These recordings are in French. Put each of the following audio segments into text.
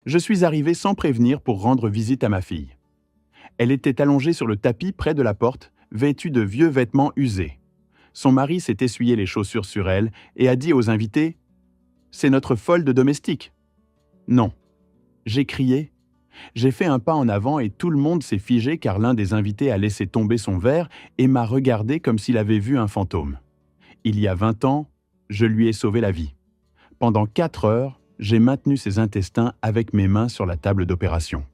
Je suis arrivé sans prévenir pour rendre visite à ma fille. Elle était allongée sur le tapis près de la porte, vêtue de vieux vêtements usés. Son mari s'est essuyé les chaussures sur elle et a dit aux invités « C'est notre folle de domestique !» Non. J'ai crié. J'ai fait un pas en avant et tout le monde s'est figé car l'un des invités a laissé tomber son verre et m'a regardé comme s'il avait vu un fantôme. Il y a 20 ans, je lui ai sauvé la vie. Pendant 4 heures, j'ai maintenu ses intestins avec mes mains sur la table d'opération.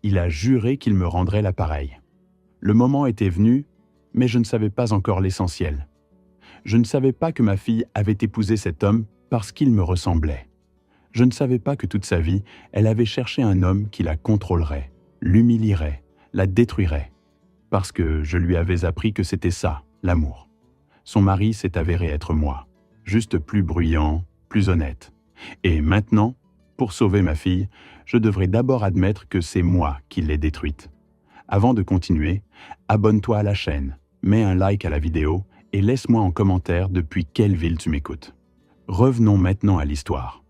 Il a juré qu'il me rendrait l'appareil. Le moment était venu, mais je ne savais pas encore l'essentiel. Je ne savais pas que ma fille avait épousé cet homme parce qu'il me ressemblait. Je ne savais pas que toute sa vie, elle avait cherché un homme qui la contrôlerait, l'humilierait, la détruirait. Parce que je lui avais appris que c'était ça, l'amour. Son mari s'est avéré être moi, juste plus bruyant, plus honnête. Et maintenant, pour sauver ma fille, je devrais d'abord admettre que c'est moi qui l'ai détruite. Avant de continuer, abonne-toi à la chaîne, mets un like à la vidéo et laisse-moi en commentaire depuis quelle ville tu m'écoutes. Revenons maintenant à l'histoire.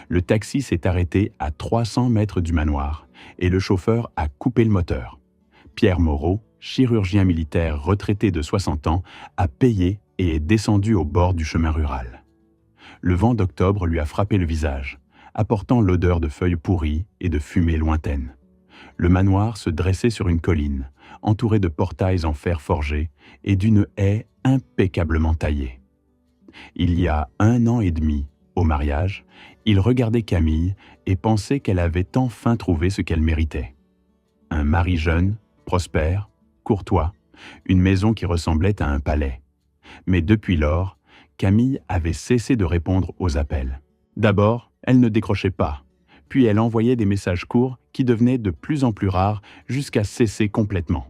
Le taxi s'est arrêté à 300 mètres du manoir et le chauffeur a coupé le moteur. Pierre Moreau, chirurgien militaire retraité de 60 ans, a payé et est descendu au bord du chemin rural. Le vent d'octobre lui a frappé le visage, apportant l'odeur de feuilles pourries et de fumée lointaine. Le manoir se dressait sur une colline, entouré de portails en fer forgé et d'une haie impeccablement taillée. Il y a 1 an et demi, au mariage, il regardait Camille et pensait qu'elle avait enfin trouvé ce qu'elle méritait. Un mari jeune, prospère, courtois, une maison qui ressemblait à un palais. Mais depuis lors, Camille avait cessé de répondre aux appels. D'abord, elle ne décrochait pas, puis elle envoyait des messages courts qui devenaient de plus en plus rares jusqu'à cesser complètement.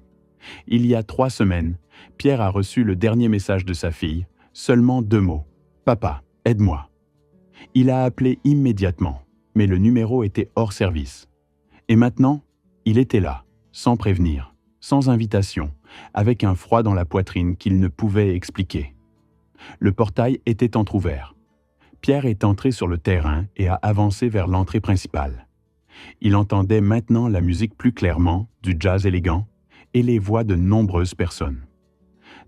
Il y a 3 semaines, Pierre a reçu le dernier message de sa fille, seulement 2 mots. « Papa, aide-moi ». Il a appelé immédiatement, mais le numéro était hors service. Et maintenant, il était là, sans prévenir, sans invitation, avec un froid dans la poitrine qu'il ne pouvait expliquer. Le portail était entrouvert. Pierre est entré sur le terrain et a avancé vers l'entrée principale. Il entendait maintenant la musique plus clairement, du jazz élégant, et les voix de nombreuses personnes.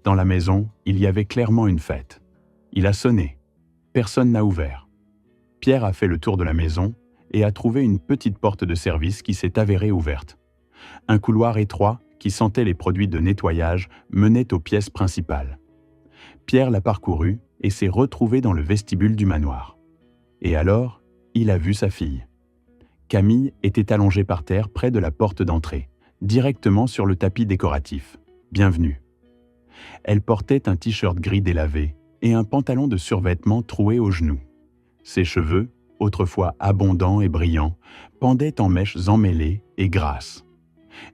Dans la maison, il y avait clairement une fête. Il a sonné. Personne n'a ouvert. Pierre a fait le tour de la maison et a trouvé une petite porte de service qui s'est avérée ouverte. Un couloir étroit qui sentait les produits de nettoyage menait aux pièces principales. Pierre l'a parcouru et s'est retrouvé dans le vestibule du manoir. Et alors, il a vu sa fille. Camille était allongée par terre près de la porte d'entrée, directement sur le tapis décoratif. Bienvenue. Elle portait un t-shirt gris délavé et un pantalon de survêtement troué aux genoux. Ses cheveux, autrefois abondants et brillants, pendaient en mèches emmêlées et grasses.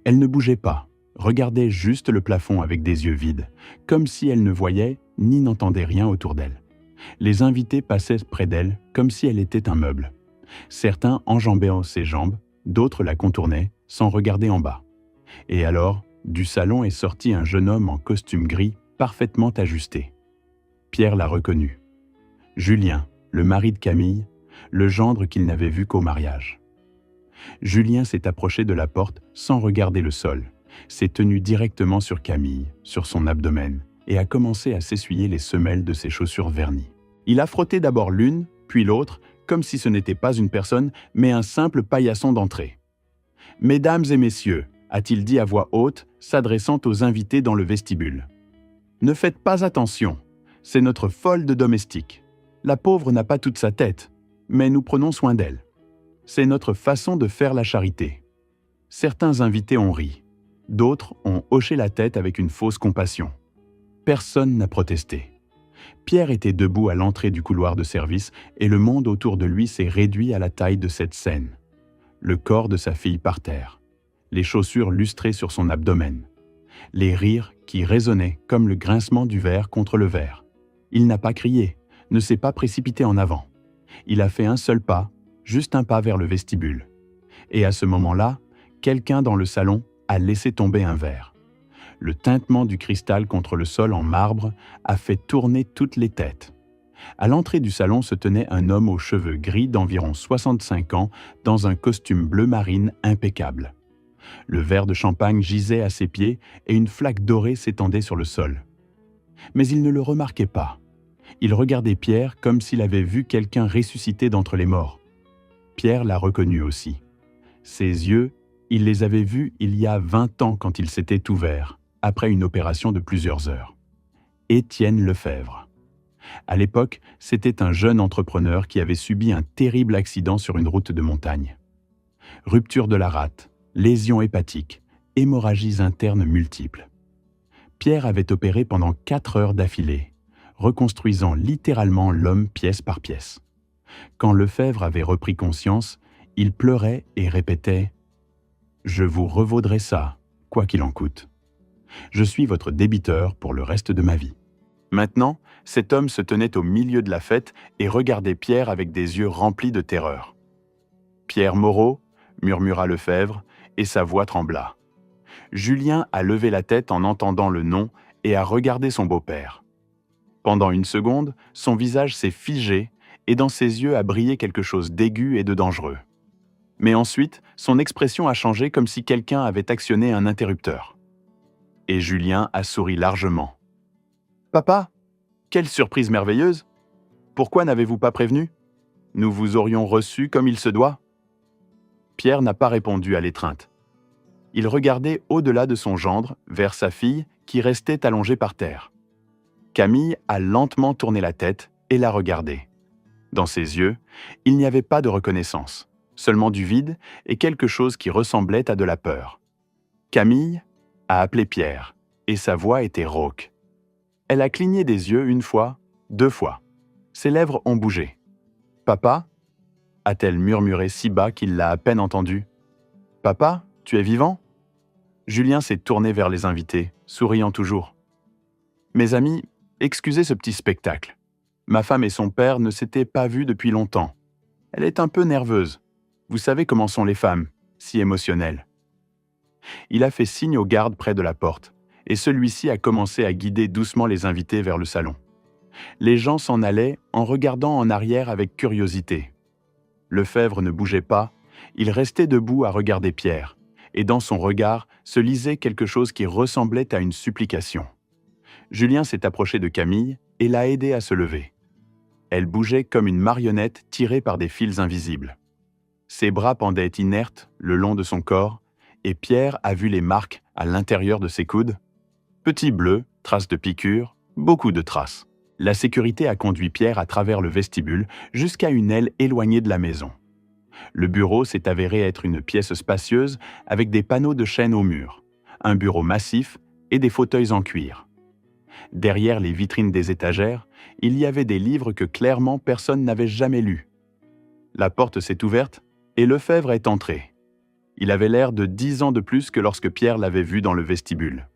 Elle ne bougeait pas, regardait juste le plafond avec des yeux vides, comme si elle ne voyait ni n'entendait rien autour d'elle. Les invités passaient près d'elle comme si elle était un meuble. Certains enjambaient ses jambes, d'autres la contournaient sans regarder en bas. Et alors, du salon est sorti un jeune homme en costume gris parfaitement ajusté. Pierre l'a reconnu. Julien, le mari de Camille, le gendre qu'il n'avait vu qu'au mariage. Julien s'est approché de la porte sans regarder le sol, s'est tenu directement sur Camille, sur son abdomen, et a commencé à s'essuyer les semelles de ses chaussures vernies. Il a frotté d'abord l'une, puis l'autre, comme si ce n'était pas une personne, mais un simple paillasson d'entrée. « Mesdames et messieurs », a-t-il dit à voix haute, s'adressant aux invités dans le vestibule. « Ne faites pas attention, c'est notre folle de domestique. La pauvre n'a pas toute sa tête, mais nous prenons soin d'elle. C'est notre façon de faire la charité. » Certains invités ont ri, d'autres ont hoché la tête avec une fausse compassion. Personne n'a protesté. Pierre était debout à l'entrée du couloir de service et le monde autour de lui s'est réduit à la taille de cette scène. Le corps de sa fille par terre, les chaussures lustrées sur son abdomen, les rires qui résonnaient comme le grincement du verre contre le verre. Il n'a pas crié, ne s'est pas précipité en avant. Il a fait un seul pas, juste un pas vers le vestibule. Et à ce moment-là, quelqu'un dans le salon a laissé tomber un verre. Le tintement du cristal contre le sol en marbre a fait tourner toutes les têtes. À l'entrée du salon se tenait un homme aux cheveux gris d'environ 65 ans dans un costume bleu marine impeccable. Le verre de champagne gisait à ses pieds et une flaque dorée s'étendait sur le sol. Mais il ne le remarquait pas. Il regardait Pierre comme s'il avait vu quelqu'un ressuscité d'entre les morts. Pierre l'a reconnu aussi. Ses yeux, il les avait vus il y a 20 ans quand ils s'étaient ouverts, après une opération de plusieurs heures. Étienne Lefebvre. À l'époque, c'était un jeune entrepreneur qui avait subi un terrible accident sur une route de montagne. Rupture de la rate, lésions hépatiques, hémorragies internes multiples. Pierre avait opéré pendant 4 heures d'affilée, reconstruisant littéralement l'homme pièce par pièce. Quand Lefebvre avait repris conscience, il pleurait et répétait « Je vous revaudrai ça, quoi qu'il en coûte. Je suis votre débiteur pour le reste de ma vie. » Maintenant, cet homme se tenait au milieu de la fête et regardait Pierre avec des yeux remplis de terreur. « Pierre Moreau » murmura Lefebvre, et sa voix trembla. Julien a levé la tête en entendant le nom et a regardé son beau-père. Pendant une seconde, son visage s'est figé et dans ses yeux a brillé quelque chose d'aigu et de dangereux. Mais ensuite, son expression a changé comme si quelqu'un avait actionné un interrupteur. Et Julien a souri largement. « Papa, quelle surprise merveilleuse! Pourquoi n'avez-vous pas prévenu? Nous vous aurions reçu comme il se doit. » Pierre n'a pas répondu à l'étreinte. Il regardait au-delà de son gendre, vers sa fille, qui restait allongée par terre. Camille a lentement tourné la tête et l'a regardé. Dans ses yeux, il n'y avait pas de reconnaissance, seulement du vide et quelque chose qui ressemblait à de la peur. Camille a appelé Pierre, et sa voix était rauque. Elle a cligné des yeux 1 fois, 2 fois. Ses lèvres ont bougé. « Papa » a-t-elle murmuré si bas qu'il l'a à peine entendu. « Papa, tu es vivant ?» Julien s'est tourné vers les invités, souriant toujours. « Mes amis, excusez ce petit spectacle. Ma femme et son père ne s'étaient pas vus depuis longtemps. Elle est un peu nerveuse. Vous savez comment sont les femmes, si émotionnelles. » Il a fait signe au garde près de la porte, et celui-ci a commencé à guider doucement les invités vers le salon. Les gens s'en allaient en regardant en arrière avec curiosité. Lefebvre ne bougeait pas, il restait debout à regarder Pierre, et dans son regard se lisait quelque chose qui ressemblait à une supplication. Julien s'est approché de Camille et l'a aidée à se lever. Elle bougeait comme une marionnette tirée par des fils invisibles. Ses bras pendaient inertes le long de son corps, et Pierre a vu les marques à l'intérieur de ses coudes. Petits bleus, traces de piqûres, beaucoup de traces. La sécurité a conduit Pierre à travers le vestibule jusqu'à une aile éloignée de la maison. Le bureau s'est avéré être une pièce spacieuse avec des panneaux de chêne au mur, un bureau massif et des fauteuils en cuir. Derrière les vitrines des étagères, il y avait des livres que clairement personne n'avait jamais lus. La porte s'est ouverte et Lefebvre est entré. Il avait l'air de 10 ans de plus que lorsque Pierre l'avait vu dans le vestibule.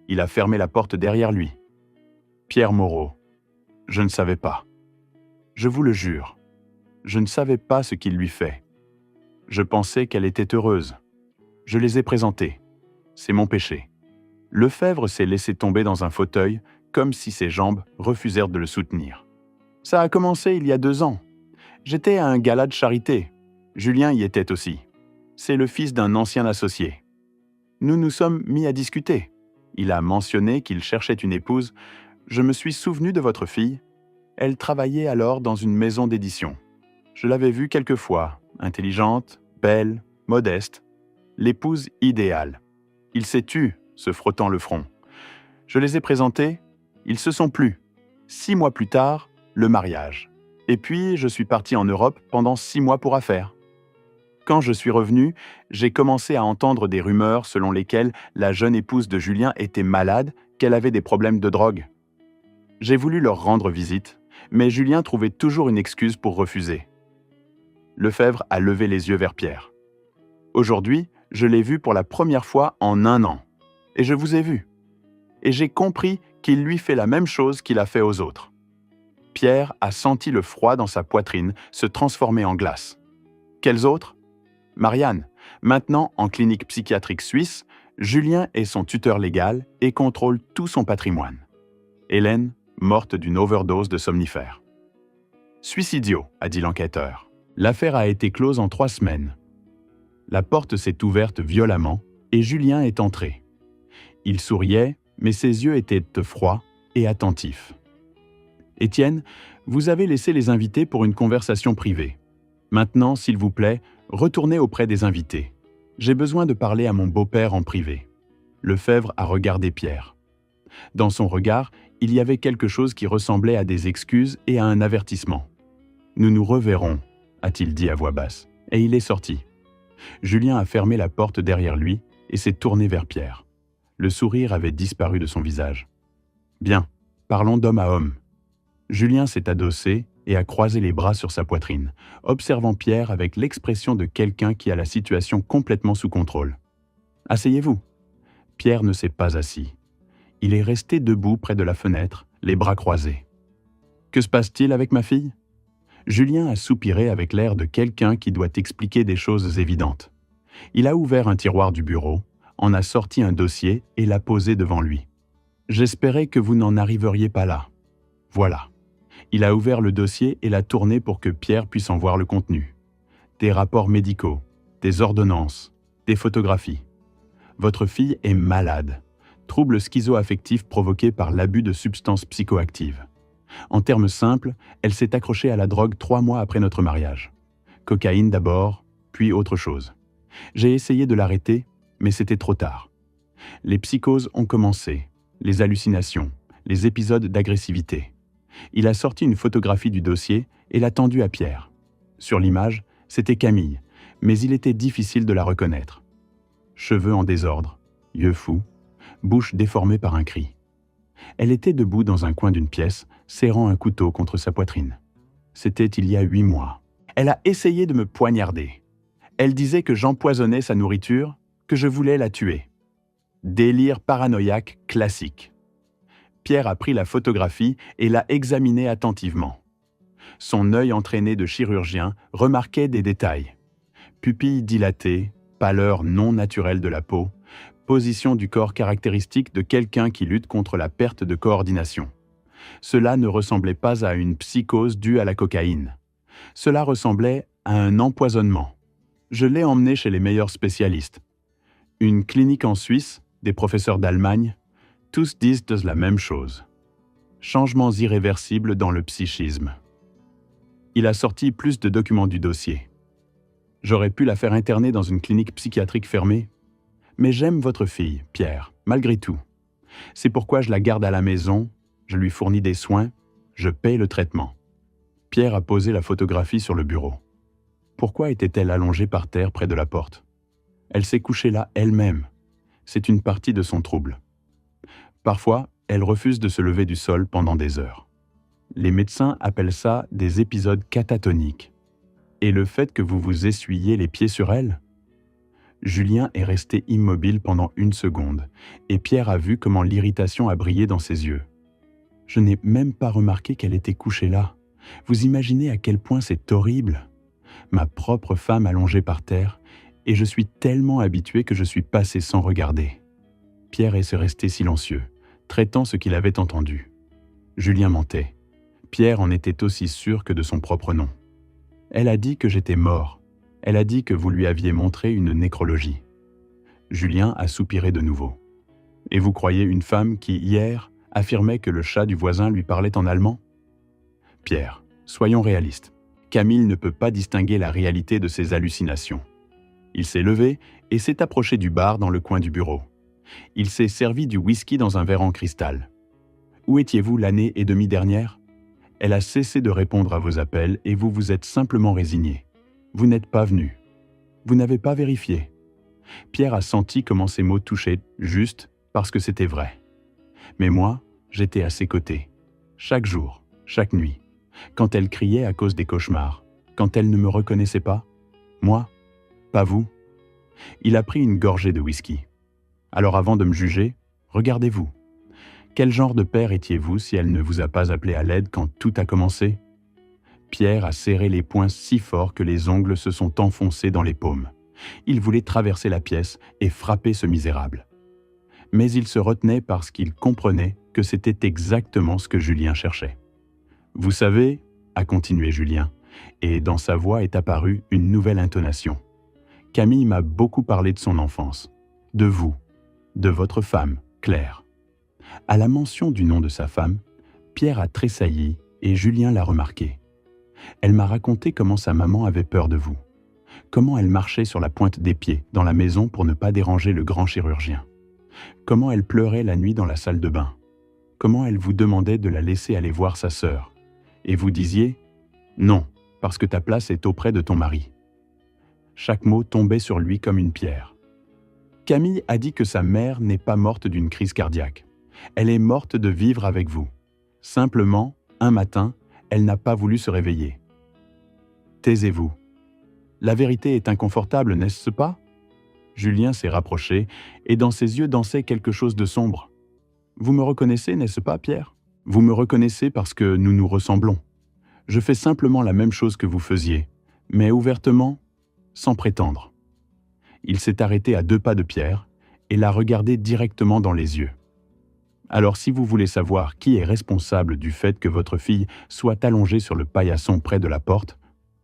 Il a fermé la porte derrière lui. « Pierre Moreau, je ne savais pas. Je vous le jure, je ne savais pas ce qu'il lui fait. Je pensais qu'elle était heureuse. Je les ai présentées. C'est mon péché. » Lefebvre s'est laissé tomber dans un fauteuil, comme si ses jambes refusèrent de le soutenir. « Ça a commencé il y a 2 ans. J'étais à un gala de charité. Julien y était aussi. C'est le fils d'un ancien associé. Nous nous sommes mis à discuter. Il a mentionné qu'il cherchait une épouse. Je me suis souvenu de votre fille. Elle travaillait alors dans une maison d'édition. Je l'avais vue quelques fois, intelligente, belle, modeste. L'épouse idéale. Il s'est tu, se frottant le front. Je les ai présentés, ils se sont plu. 6 mois plus tard, le mariage. Et puis, je suis parti en Europe pendant 6 mois pour affaires. Quand je suis revenu, j'ai commencé à entendre des rumeurs selon lesquelles la jeune épouse de Julien était malade, qu'elle avait des problèmes de drogue. J'ai voulu leur rendre visite, mais Julien trouvait toujours une excuse pour refuser. Lefebvre a levé les yeux vers Pierre. Aujourd'hui, je l'ai vu pour la première fois en 1 an. Et je vous ai vu. Et j'ai compris qu'il lui fait la même chose qu'il a fait aux autres. Pierre a senti le froid dans sa poitrine se transformer en glace. Quels autres? Marianne, maintenant en clinique psychiatrique suisse, Julien est son tuteur légal et contrôle tout son patrimoine. Hélène, morte d'une overdose de somnifères. Suicidio, a dit l'enquêteur. L'affaire a été close en 3 semaines. La porte s'est ouverte violemment et Julien est entré. Il souriait, mais ses yeux étaient froids et attentifs. Étienne, vous avez laissé les invités pour une conversation privée. Maintenant, s'il vous plaît, retournez auprès des invités. J'ai besoin de parler à mon beau-père en privé. Lefebvre a regardé Pierre. Dans son regard, il y avait quelque chose qui ressemblait à des excuses et à un avertissement. « Nous nous reverrons », a-t-il dit à voix basse, et il est sorti. Julien a fermé la porte derrière lui et s'est tourné vers Pierre. Le sourire avait disparu de son visage. « Bien, parlons d'homme à homme. » Julien s'est adossé et a croisé les bras sur sa poitrine, observant Pierre avec l'expression de quelqu'un qui a la situation complètement sous contrôle. « Asseyez-vous. » Pierre ne s'est pas assis. Il est resté debout près de la fenêtre, les bras croisés. « Que se passe-t-il avec ma fille ?» Julien a soupiré avec l'air de quelqu'un qui doit expliquer des choses évidentes. Il a ouvert un tiroir du bureau, en a sorti un dossier et l'a posé devant lui. « J'espérais que vous n'en arriveriez pas là. » Voilà. Il a ouvert le dossier et l'a tourné pour que Pierre puisse en voir le contenu. Des rapports médicaux, des ordonnances, des photographies. Votre fille est malade. Trouble schizo-affectif provoqué par l'abus de substances psychoactives. En termes simples, elle s'est accrochée à la drogue 3 mois après notre mariage. Cocaïne d'abord, puis autre chose. J'ai essayé de l'arrêter, mais c'était trop tard. Les psychoses ont commencé, les hallucinations, les épisodes d'agressivité. Il a sorti une photographie du dossier et l'a tendue à Pierre. Sur l'image, c'était Camille, mais il était difficile de la reconnaître. Cheveux en désordre, yeux fous, bouche déformée par un cri. Elle était debout dans un coin d'une pièce, serrant un couteau contre sa poitrine. C'était il y a 8 mois. Elle a essayé de me poignarder. Elle disait que j'empoisonnais sa nourriture, que je voulais la tuer. Délire paranoïaque classique. Pierre a pris la photographie et l'a examinée attentivement. Son œil entraîné de chirurgien remarquait des détails. Pupilles dilatées, pâleur non naturelle de la peau, position du corps caractéristique de quelqu'un qui lutte contre la perte de coordination. Cela ne ressemblait pas à une psychose due à la cocaïne. Cela ressemblait à un empoisonnement. Je l'ai emmené chez les meilleurs spécialistes. Une clinique en Suisse, des professeurs d'Allemagne, tous disent la même chose. Changements irréversibles dans le psychisme. Il a sorti plus de documents du dossier. J'aurais pu la faire interner dans une clinique psychiatrique fermée. Mais j'aime votre fille, Pierre, malgré tout. C'est pourquoi je la garde à la maison, je lui fournis des soins, je paye le traitement. Pierre a posé la photographie sur le bureau. Pourquoi était-elle allongée par terre près de la porte? Elle s'est couchée là elle-même. C'est une partie de son trouble. Parfois, elle refuse de se lever du sol pendant des heures. Les médecins appellent ça des épisodes catatoniques. Et le fait que vous vous essuyiez les pieds sur elle? Julien est resté immobile pendant 1 seconde, et Pierre a vu comment l'irritation a brillé dans ses yeux. Je n'ai même pas remarqué qu'elle était couchée là. Vous imaginez à quel point c'est horrible? Ma propre femme allongée par terre, et je suis tellement habitué que je suis passé sans regarder. Pierre est resté silencieux, traitant ce qu'il avait entendu. Julien mentait. Pierre en était aussi sûr que de son propre nom. Elle a dit que j'étais mort. Elle a dit que vous lui aviez montré une nécrologie. Julien a soupiré de nouveau. Et vous croyez une femme qui, hier, affirmait que le chat du voisin lui parlait en allemand? Pierre, soyons réalistes. Camille ne peut pas distinguer la réalité de ses hallucinations. Il s'est levé et s'est approché du bar dans le coin du bureau. Il s'est servi du whisky dans un verre en cristal. Où étiez-vous l'année et demie dernière? Elle a cessé de répondre à vos appels et vous vous êtes simplement résigné. Vous n'êtes pas venu. Vous n'avez pas vérifié. Pierre a senti comment ces mots touchaient juste parce que c'était vrai. Mais moi, j'étais à ses côtés. Chaque jour, chaque nuit. Quand elle criait à cause des cauchemars. Quand elle ne me reconnaissait pas. Moi, pas vous. Il a pris une gorgée de whisky. Alors avant de me juger, regardez-vous. Quel genre de père étiez-vous si elle ne vous a pas appelé à l'aide quand tout a commencé? Pierre a serré les poings si fort que les ongles se sont enfoncés dans les paumes. Il voulait traverser la pièce et frapper ce misérable. Mais il se retenait parce qu'il comprenait que c'était exactement ce que Julien cherchait. Vous savez, a continué Julien, et dans sa voix est apparue une nouvelle intonation. Camille m'a beaucoup parlé de son enfance, de vous, de votre femme, Claire. À la mention du nom de sa femme, Pierre a tressailli et Julien l'a remarqué. Elle m'a raconté comment sa maman avait peur de vous, comment elle marchait sur la pointe des pieds dans la maison pour ne pas déranger le grand chirurgien, comment elle pleurait la nuit dans la salle de bain, comment elle vous demandait de la laisser aller voir sa sœur, et vous disiez « Non, parce que ta place est auprès de ton mari ». Chaque mot tombait sur lui comme une pierre. Camille a dit que sa mère n'est pas morte d'une crise cardiaque. Elle est morte de vivre avec vous. Simplement, un matin, elle n'a pas voulu se réveiller. Taisez-vous. La vérité est inconfortable, n'est-ce pas? Julien s'est rapproché et dans ses yeux dansait quelque chose de sombre. Vous me reconnaissez, n'est-ce pas, Pierre? Vous me reconnaissez parce que nous nous ressemblons. Je fais simplement la même chose que vous faisiez, mais ouvertement, sans prétendre. Il s'est arrêté à 2 pas de Pierre et l'a regardé directement dans les yeux. Alors si vous voulez savoir qui est responsable du fait que votre fille soit allongée sur le paillasson près de la porte,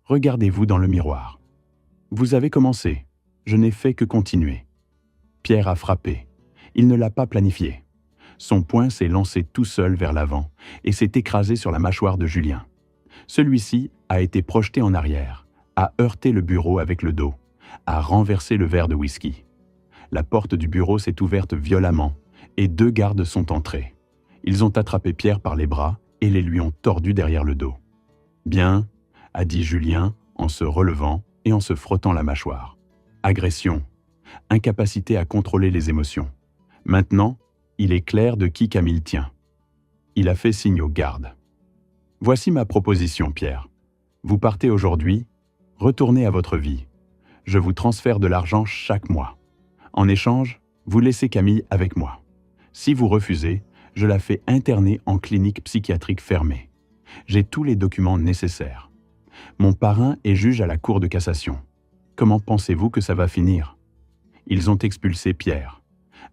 regardez-vous dans le miroir. Vous avez commencé, je n'ai fait que continuer. Pierre a frappé. Il ne l'a pas planifié. Son poing s'est lancé tout seul vers l'avant et s'est écrasé sur la mâchoire de Julien. Celui-ci a été projeté en arrière, a heurté le bureau avec le dos, a renversé le verre de whisky. La porte du bureau s'est ouverte violemment et 2 gardes sont entrés. Ils ont attrapé Pierre par les bras et les lui ont tordu derrière le dos. « Bien », a dit Julien en se relevant et en se frottant la mâchoire. Agression, incapacité à contrôler les émotions. Maintenant, il est clair de qui Camille tient. Il a fait signe aux gardes. « Voici ma proposition, Pierre. Vous partez aujourd'hui, retournez à votre vie. Je vous transfère de l'argent chaque mois. En échange, vous laissez Camille avec moi. Si vous refusez, je la fais interner en clinique psychiatrique fermée. J'ai tous les documents nécessaires. Mon parrain est juge à la Cour de cassation. Comment pensez-vous que ça va finir? » Ils ont expulsé Pierre.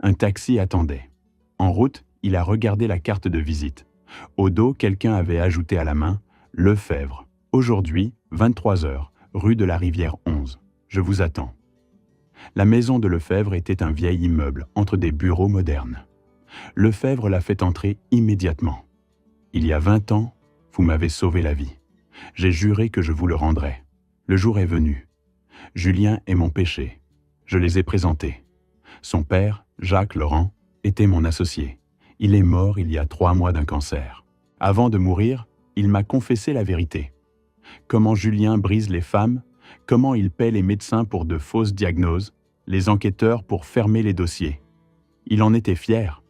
Un taxi attendait. En route, il a regardé la carte de visite. Au dos, quelqu'un avait ajouté à la main « Lefebvre. Aujourd'hui, 23h, rue de la Rivière 11. Je vous attends. » La maison de Lefebvre était un vieil immeuble entre des bureaux modernes. Lefebvre l'a fait entrer immédiatement. « Il y a 20 ans, vous m'avez sauvé la vie. J'ai juré que je vous le rendrais. Le jour est venu. Julien est mon péché. Je les ai présentés. Son père, Jacques Laurent, était mon associé. Il est mort il y a 3 mois d'un cancer. Avant de mourir, il m'a confessé la vérité. Comment Julien brise les femmes, comment il paie les médecins pour de fausses diagnoses, les enquêteurs pour fermer les dossiers. Il en était fier.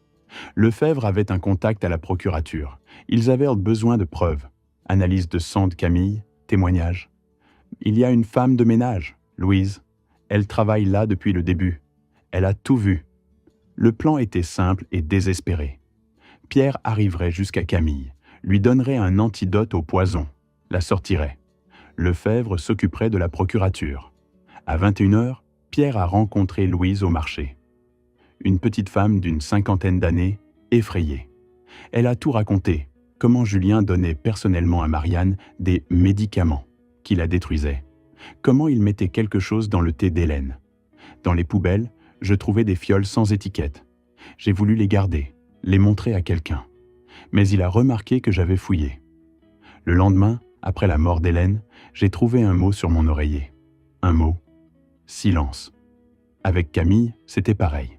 Lefebvre avait un contact à la procurature. Ils avaient besoin de preuves. Analyse de sang de Camille, témoignages. Il y a une femme de ménage, Louise. Elle travaille là depuis le début. Elle a tout vu. Le plan était simple et désespéré. Pierre arriverait jusqu'à Camille, lui donnerait un antidote au poison, la sortirait. Lefebvre s'occuperait de la procurature. À 21h, Pierre a rencontré Louise au marché. Une petite femme d'une 50aine d'années, effrayée. Elle a tout raconté, comment Julien donnait personnellement à Marianne des médicaments qui la détruisaient, comment il mettait quelque chose dans le thé d'Hélène. Dans les poubelles, je trouvais des fioles sans étiquette. J'ai voulu les garder, les montrer à quelqu'un. Mais il a remarqué que j'avais fouillé. Le lendemain, après la mort d'Hélène, j'ai trouvé un mot sur mon oreiller. Un mot. Silence. Avec Camille, c'était pareil.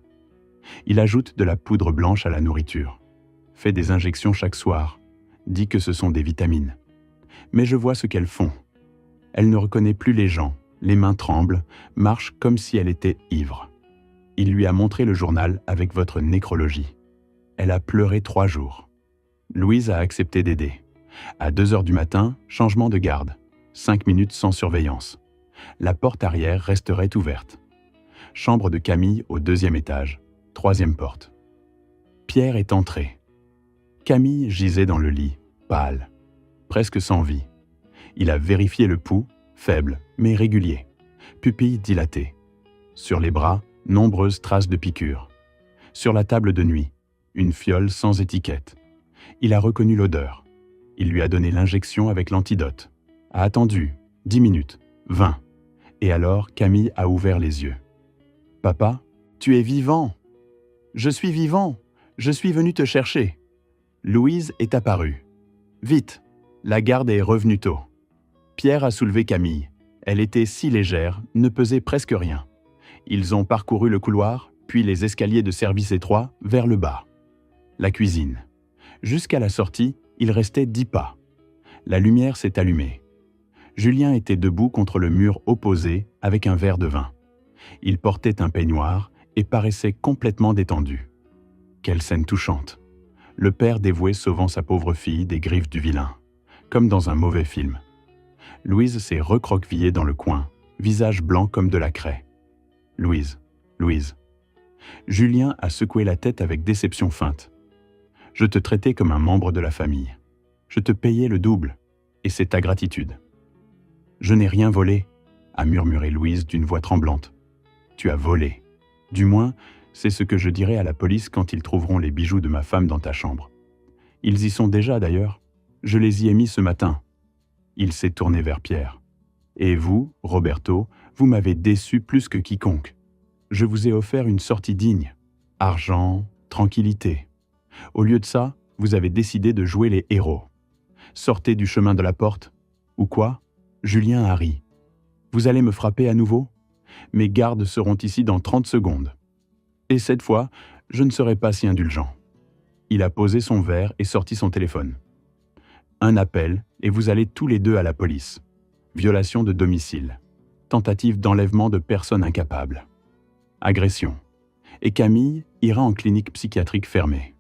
Il ajoute de la poudre blanche à la nourriture. Fait des injections chaque soir. Dit que ce sont des vitamines. Mais je vois ce qu'elles font. Elle ne reconnaît plus les gens, les mains tremblent, marche comme si elle était ivre. Il lui a montré le journal avec votre nécrologie. Elle a pleuré 3 jours. Louise a accepté d'aider. À 2h du matin, changement de garde. 5 minutes sans surveillance. La porte arrière resterait ouverte. Chambre de Camille au 2e étage. 3e porte. Pierre est entré. Camille gisait dans le lit, pâle, presque sans vie. Il a vérifié le pouls, faible, mais régulier. Pupilles dilatées. Sur les bras, nombreuses traces de piqûres. Sur la table de nuit, une fiole sans étiquette. Il a reconnu l'odeur. Il lui a donné l'injection avec l'antidote. A attendu 10 minutes, 20. Et alors, Camille a ouvert les yeux. « Papa, tu es vivant !»« Je suis vivant, je suis venu te chercher. » Louise est apparue. « Vite, la garde est revenue tôt. » Pierre a soulevé Camille. Elle était si légère, ne pesait presque rien. Ils ont parcouru le couloir, puis les escaliers de service étroits, vers le bas. La cuisine. Jusqu'à la sortie, il restait 10 pas. La lumière s'est allumée. Julien était debout contre le mur opposé avec un verre de vin. Il portait un peignoir et paraissait complètement détendu. Quelle scène touchante. Le père dévoué sauvant sa pauvre fille des griffes du vilain, comme dans un mauvais film. Louise s'est recroquevillée dans le coin, visage blanc comme de la craie. « Louise, Louise. » Julien a secoué la tête avec déception feinte. « Je te traitais comme un membre de la famille. Je te payais le double, et c'est ta gratitude. »« Je n'ai rien volé, » a murmuré Louise d'une voix tremblante. « Tu as volé. Du moins, c'est ce que je dirai à la police quand ils trouveront les bijoux de ma femme dans ta chambre. Ils y sont déjà d'ailleurs. Je les y ai mis ce matin. » Il s'est tourné vers Pierre. « Et vous, Roberto, vous m'avez déçu plus que quiconque. Je vous ai offert une sortie digne. Argent, tranquillité. Au lieu de ça, vous avez décidé de jouer les héros. Sortez du chemin de la porte. Ou quoi ? Julien a ri. Vous allez me frapper à nouveau ? Mes gardes seront ici dans 30 secondes. Et cette fois, je ne serai pas si indulgent. » Il a posé son verre et sorti son téléphone. « Un appel et vous allez tous les deux à la police. Violation de domicile. Tentative d'enlèvement de personnes incapables. Agression. Et Camille ira en clinique psychiatrique fermée.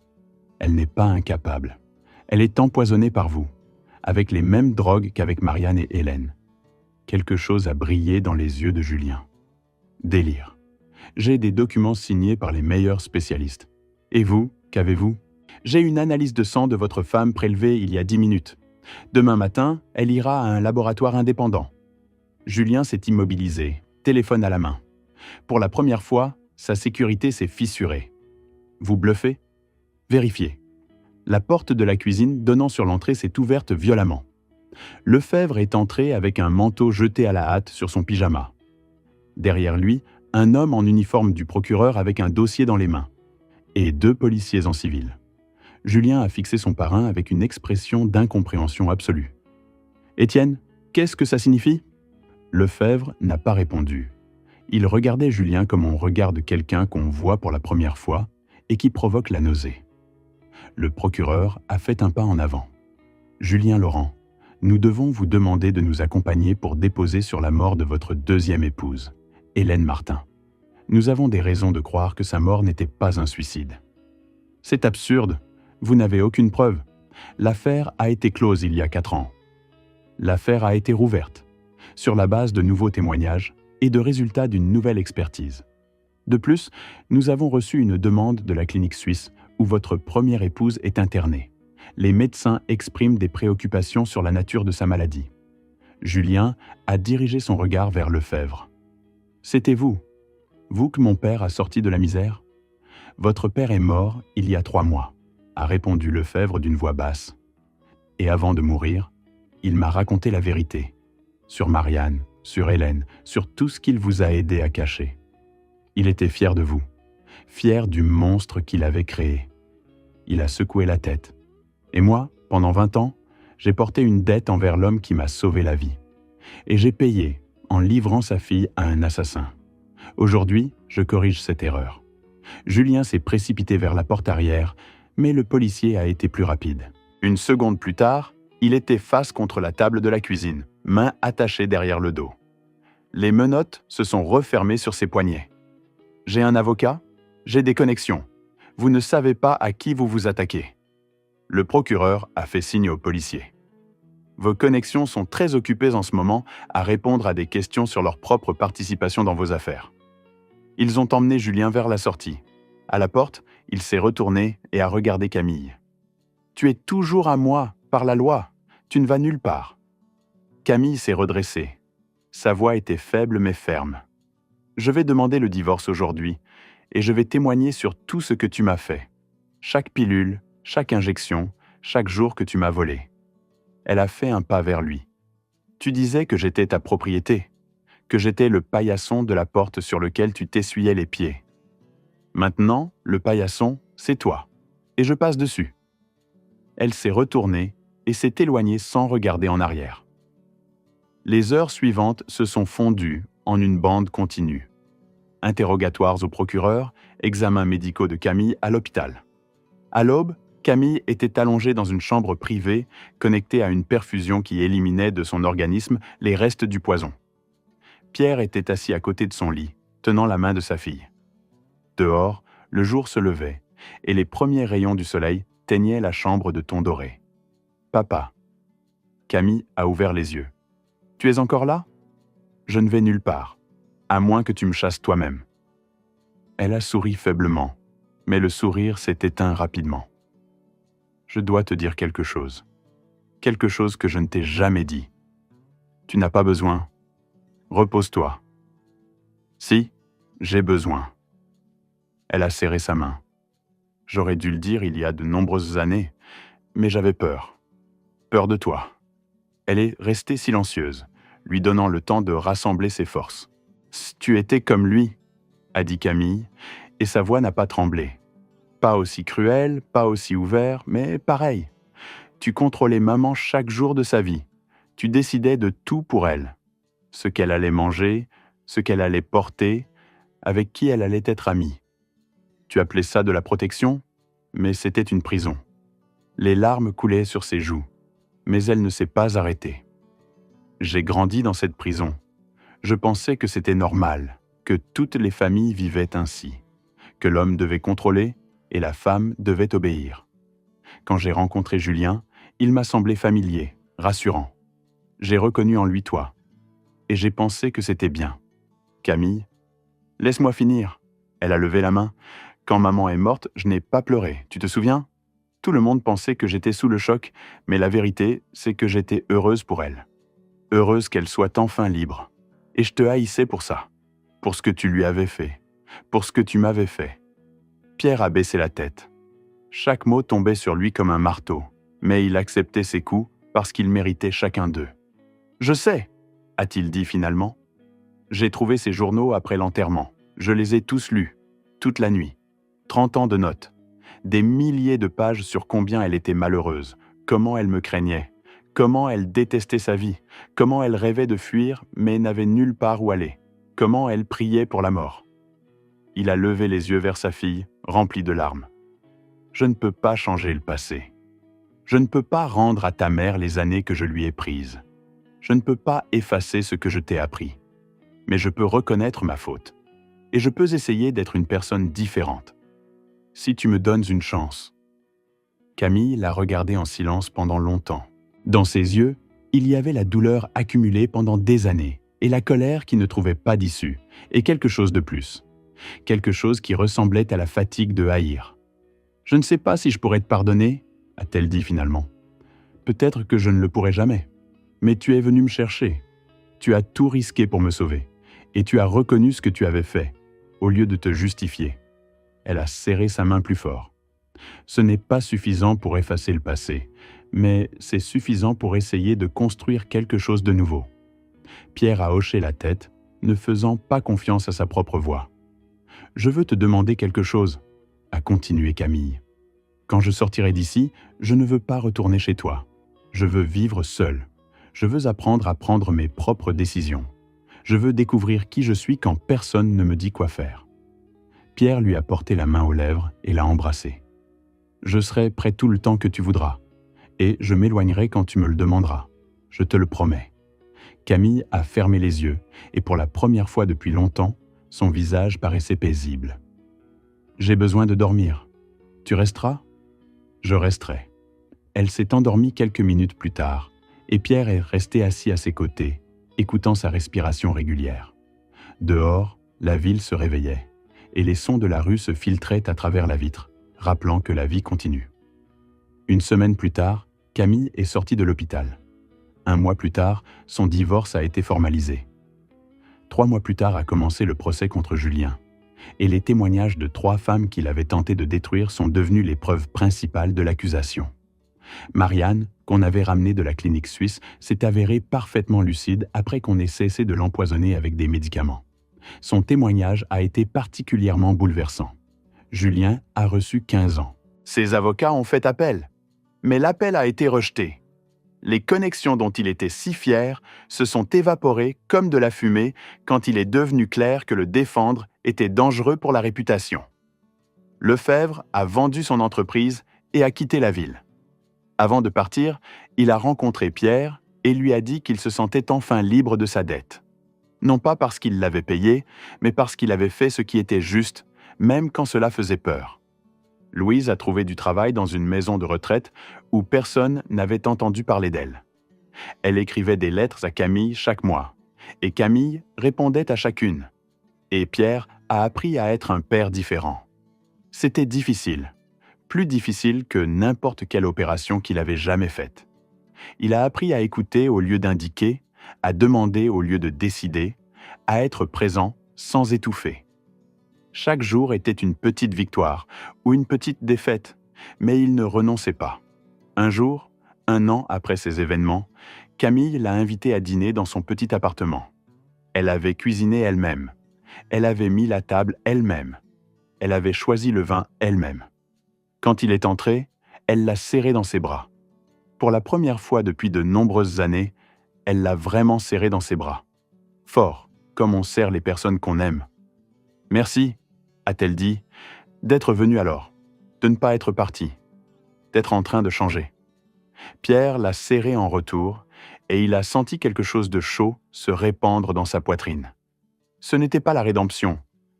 Elle n'est pas incapable. Elle est empoisonnée par vous, avec les mêmes drogues qu'avec Marianne et Hélène. » Quelque chose a brillé dans les yeux de Julien. Délire. J'ai des documents signés par les meilleurs spécialistes. Et vous, qu'avez-vous ? J'ai une analyse de sang de votre femme prélevée il y a 10 minutes. Demain matin, elle ira à un laboratoire indépendant. Julien s'est immobilisé, téléphone à la main. Pour la première fois, sa sécurité s'est fissurée. Vous bluffez ? Vérifiez. La porte de la cuisine donnant sur l'entrée s'est ouverte violemment. Lefebvre est entré avec un manteau jeté à la hâte sur son pyjama. Derrière lui, un homme en uniforme du procureur avec un dossier dans les mains. Et 2 policiers en civil. Julien a fixé son parrain avec une expression d'incompréhension absolue. « Étienne, qu'est-ce que ça signifie ?» Lefebvre n'a pas répondu. Il regardait Julien comme on regarde quelqu'un qu'on voit pour la première fois et qui provoque la nausée. Le procureur a fait un pas en avant. « Julien Laurent, nous devons vous demander de nous accompagner pour déposer sur la mort de votre 2e épouse, Hélène Martin. Nous avons des raisons de croire que sa mort n'était pas un suicide. » « C'est absurde. Vous n'avez aucune preuve. L'affaire a été close il y a 4 ans. L'affaire a été rouverte, sur la base de nouveaux témoignages et de résultats d'une nouvelle expertise. De plus, nous avons reçu une demande de la clinique suisse où votre première épouse est internée. Les médecins expriment des préoccupations sur la nature de sa maladie. » Julien a dirigé son regard vers Lefebvre. « C'était vous que mon père a sorti de la misère ? Votre père est mort il y a 3 mois, a répondu Lefebvre d'une voix basse. Et avant de mourir, il m'a raconté la vérité. Sur Marianne, sur Hélène, sur tout ce qu'il vous a aidé à cacher. Il était fier de vous, fier du monstre qu'il avait créé. Il a secoué la tête. Et moi, pendant 20 ans, j'ai porté une dette envers l'homme qui m'a sauvé la vie. Et j'ai payé en livrant sa fille à un assassin. Aujourd'hui, je corrige cette erreur. » Julien s'est précipité vers la porte arrière, mais le policier a été plus rapide. Une seconde plus tard, il était face contre la table de la cuisine, mains attachées derrière le dos. Les menottes se sont refermées sur ses poignets. « J'ai un avocat, j'ai des connexions. Vous ne savez pas à qui vous vous attaquez. » Le procureur a fait signe au policier. « Vos connexions sont très occupées en ce moment à répondre à des questions sur leur propre participation dans vos affaires. » Ils ont emmené Julien vers la sortie. À la porte, il s'est retourné et a regardé Camille. « Tu es toujours à moi, par la loi. Tu ne vas nulle part. » Camille s'est redressée. Sa voix était faible mais ferme. « Je vais demander le divorce aujourd'hui et je vais témoigner sur tout ce que tu m'as fait. Chaque pilule, chaque injection, chaque jour que tu m'as volé. Elle a fait un pas vers lui. Tu disais que j'étais ta propriété, que j'étais le paillasson de la porte sur lequel tu t'essuyais les pieds. Maintenant, le paillasson, c'est toi, et je passe dessus. Elle s'est retournée et s'est éloignée sans regarder en arrière. Les heures suivantes se sont fondues en une bande continue. Interrogatoires au procureur, examens médicaux de Camille à l'hôpital. À l'aube, Camille était allongée dans une chambre privée, connectée à une perfusion qui éliminait de son organisme les restes du poison. Pierre était assis à côté de son lit, tenant la main de sa fille. Dehors, le jour se levait, et les premiers rayons du soleil teignaient la chambre de ton doré. « Papa. » Camille a ouvert les yeux. « Tu es encore là ? Je ne vais nulle part, à moins que tu me chasses toi-même. » Elle a souri faiblement, mais le sourire s'est éteint rapidement. « Je dois te dire quelque chose que je ne t'ai jamais dit. Tu n'as pas besoin. Repose-toi. » « Si, j'ai besoin. » Elle a serré sa main. J'aurais dû le dire il y a de nombreuses années, mais j'avais peur. Peur de toi. Elle est restée silencieuse, lui donnant le temps de rassembler ses forces. « Tu étais comme lui, » a dit Camille, et sa voix n'a pas tremblé. Pas aussi cruel, pas aussi ouvert, mais pareil. Tu contrôlais maman chaque jour de sa vie. Tu décidais de tout pour elle. Ce qu'elle allait manger, ce qu'elle allait porter, avec qui elle allait être amie. Tu appelais ça de la protection, mais c'était une prison. Les larmes coulaient sur ses joues, mais elle ne s'est pas arrêtée. J'ai grandi dans cette prison. Je pensais que c'était normal, que toutes les familles vivaient ainsi, que l'homme devait contrôler et la femme devait obéir. Quand j'ai rencontré Julien, il m'a semblé familier, rassurant. J'ai reconnu en lui toi, et j'ai pensé que c'était bien. Camille, laisse-moi finir. Elle a levé la main. Quand maman est morte, je n'ai pas pleuré, tu te souviens ? Tout le monde pensait que j'étais sous le choc, mais la vérité, c'est que j'étais heureuse pour elle. Heureuse qu'elle soit enfin libre. Et je te haïssais pour ça, pour ce que tu lui avais fait, pour ce que tu m'avais fait. Pierre a baissé la tête. Chaque mot tombait sur lui comme un marteau, mais il acceptait ses coups parce qu'il méritait chacun d'eux. « Je sais !» a-t-il dit finalement. J'ai trouvé ces journaux après l'enterrement. Je les ai tous lus, toute la nuit. 30 ans de notes. Des milliers de pages sur combien elle était malheureuse, comment elle me craignait, comment elle détestait sa vie, comment elle rêvait de fuir mais n'avait nulle part où aller, comment elle priait pour la mort. Il a levé les yeux vers sa fille, rempli de larmes. Je ne peux pas changer le passé. Je ne peux pas rendre à ta mère les années que je lui ai prises. Je ne peux pas effacer ce que je t'ai appris. Mais je peux reconnaître ma faute. Et je peux essayer d'être une personne différente. Si tu me donnes une chance. » Camille l'a regardé en silence pendant longtemps. Dans ses yeux, il y avait la douleur accumulée pendant des années, et la colère qui ne trouvait pas d'issue, et quelque chose de plus. Quelque chose qui ressemblait à la fatigue de haïr. « Je ne sais pas si je pourrais te pardonner, » a-t-elle dit finalement. « Peut-être que je ne le pourrai jamais. Mais tu es venu me chercher. Tu as tout risqué pour me sauver, et tu as reconnu ce que tu avais fait, au lieu de te justifier. » Elle a serré sa main plus fort. Ce n'est pas suffisant pour effacer le passé, mais c'est suffisant pour essayer de construire quelque chose de nouveau. Pierre a hoché la tête, ne faisant pas confiance à sa propre voix. « Je veux te demander quelque chose, » a continué Camille. « Quand je sortirai d'ici, je ne veux pas retourner chez toi. Je veux vivre seul. Je veux apprendre à prendre mes propres décisions. Je veux découvrir qui je suis quand personne ne me dit quoi faire. » Pierre lui a porté la main aux lèvres et l'a embrassé. « Je serai prêt tout le temps que tu voudras, et je m'éloignerai quand tu me le demanderas. Je te le promets. » Camille a fermé les yeux, et pour la première fois depuis longtemps, son visage paraissait paisible. « J'ai besoin de dormir. Tu resteras ? » ?»« Je resterai. » Elle s'est endormie quelques minutes plus tard, et Pierre est resté assis à ses côtés, écoutant sa respiration régulière. Dehors, la ville se réveillait, et les sons de la rue se filtraient à travers la vitre, rappelant que la vie continue. Une semaine plus tard, Camille est sortie de l'hôpital. 1 mois plus tard, son divorce a été formalisé. 3 mois plus tard a commencé le procès contre Julien, et les témoignages de 3 femmes qu'il avait tenté de détruire sont devenus les preuves principales de l'accusation. Marianne, qu'on avait ramené de la clinique suisse, s'est avéré parfaitement lucide après qu'on ait cessé de l'empoisonner avec des médicaments. Son témoignage a été particulièrement bouleversant. Julien a reçu 15 ans. Ses avocats ont fait appel, mais l'appel a été rejeté. Les connexions dont il était si fier se sont évaporées comme de la fumée quand il est devenu clair que le défendre était dangereux pour la réputation. Lefebvre a vendu son entreprise et a quitté la ville. Avant de partir, il a rencontré Pierre et lui a dit qu'il se sentait enfin libre de sa dette. Non pas parce qu'il l'avait payée, mais parce qu'il avait fait ce qui était juste, même quand cela faisait peur. Louise a trouvé du travail dans une maison de retraite où personne n'avait entendu parler d'elle. Elle écrivait des lettres à Camille chaque mois, et Camille répondait à chacune. Et Pierre a appris à être un père différent. C'était difficile, plus difficile que n'importe quelle opération qu'il avait jamais faite. Il a appris à écouter au lieu d'indiquer, à demander au lieu de décider, à être présent sans étouffer. Chaque jour était une petite victoire ou une petite défaite, mais il ne renonçait pas. Un jour, 1 an après ces événements, Camille l'a invité à dîner dans son petit appartement. Elle avait cuisiné elle-même. Elle avait mis la table elle-même. Elle avait choisi le vin elle-même. Quand il est entré, elle l'a serré dans ses bras. Pour la première fois depuis de nombreuses années, elle l'a vraiment serré dans ses bras. Fort, comme on serre les personnes qu'on aime. « Merci », a-t-elle dit, « d'être venu alors, de ne pas être parti, d'être en train de changer. » Pierre l'a serré en retour et il a senti quelque chose de chaud se répandre dans sa poitrine. Ce n'était pas la rédemption,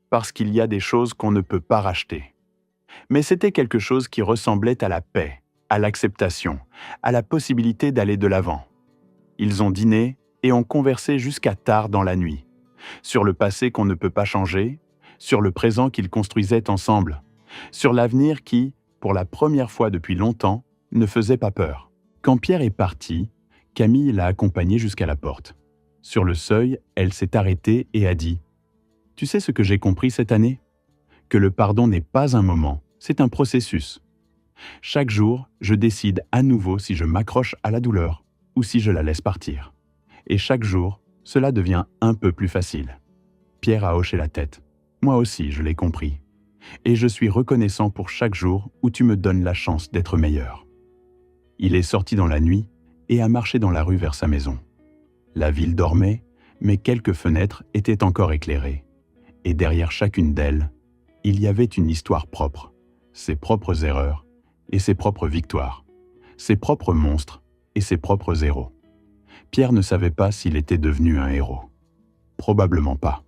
parce qu'il y a des choses qu'on ne peut pas racheter. Mais c'était quelque chose qui ressemblait à la paix, à l'acceptation, à la possibilité d'aller de l'avant. Ils ont dîné et ont conversé jusqu'à tard dans la nuit, sur le passé qu'on ne peut pas changer, sur le présent qu'ils construisaient ensemble, sur l'avenir qui, pour la première fois depuis longtemps, ne faisait pas peur. Quand Pierre est parti, Camille l'a accompagné jusqu'à la porte. Sur le seuil, elle s'est arrêtée et a dit « Tu sais ce que j'ai compris cette année ? Que le pardon n'est pas un moment, c'est un processus. Chaque jour, je décide à nouveau si je m'accroche à la douleur ou si je la laisse partir. Et chaque jour, cela devient un peu plus facile. » Pierre a hoché la tête. « Moi aussi, je l'ai compris. Et je suis reconnaissant pour chaque jour où tu me donnes la chance d'être meilleur. » Il est sorti dans la nuit et a marché dans la rue vers sa maison. La ville dormait, mais quelques fenêtres étaient encore éclairées. Et derrière chacune d'elles, il y avait une histoire propre, ses propres erreurs et ses propres victoires, ses propres monstres et ses propres héros. Pierre ne savait pas s'il était devenu un héros. Probablement pas.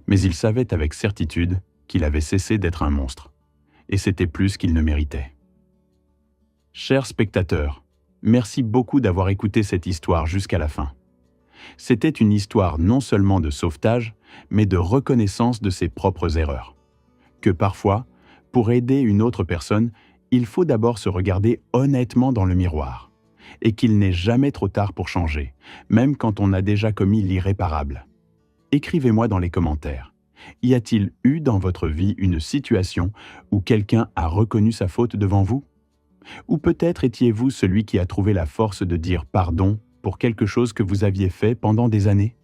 Mais il savait avec certitude qu'il avait cessé d'être un monstre. Et c'était plus qu'il ne méritait. Chers spectateurs, merci beaucoup d'avoir écouté cette histoire jusqu'à la fin. C'était une histoire non seulement de sauvetage, mais de reconnaissance de ses propres erreurs. Que parfois, pour aider une autre personne, il faut d'abord se regarder honnêtement dans le miroir. Et qu'il n'est jamais trop tard pour changer, même quand on a déjà commis l'irréparable. Écrivez-moi dans les commentaires. Y a-t-il eu dans votre vie une situation où quelqu'un a reconnu sa faute devant vous ? Ou peut-être étiez-vous celui qui a trouvé la force de dire pardon pour quelque chose que vous aviez fait pendant des années ?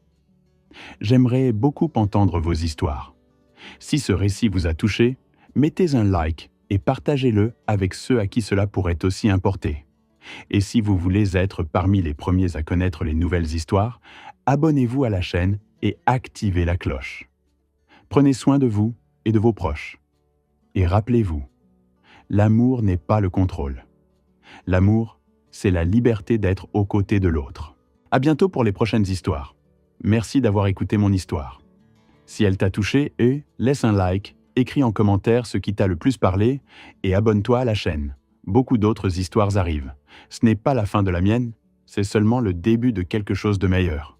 J'aimerais beaucoup entendre vos histoires. Si ce récit vous a touché, mettez un like et partagez-le avec ceux à qui cela pourrait aussi importer. Et si vous voulez être parmi les premiers à connaître les nouvelles histoires, abonnez-vous à la chaîne et activez la cloche. Prenez soin de vous et de vos proches. Et rappelez-vous, l'amour n'est pas le contrôle. L'amour, c'est la liberté d'être aux côtés de l'autre. À bientôt pour les prochaines histoires. Merci d'avoir écouté mon histoire. Si elle t'a touché, laisse un like, écris en commentaire ce qui t'a le plus parlé et abonne-toi à la chaîne. Beaucoup d'autres histoires arrivent. Ce n'est pas la fin de la mienne, c'est seulement le début de quelque chose de meilleur.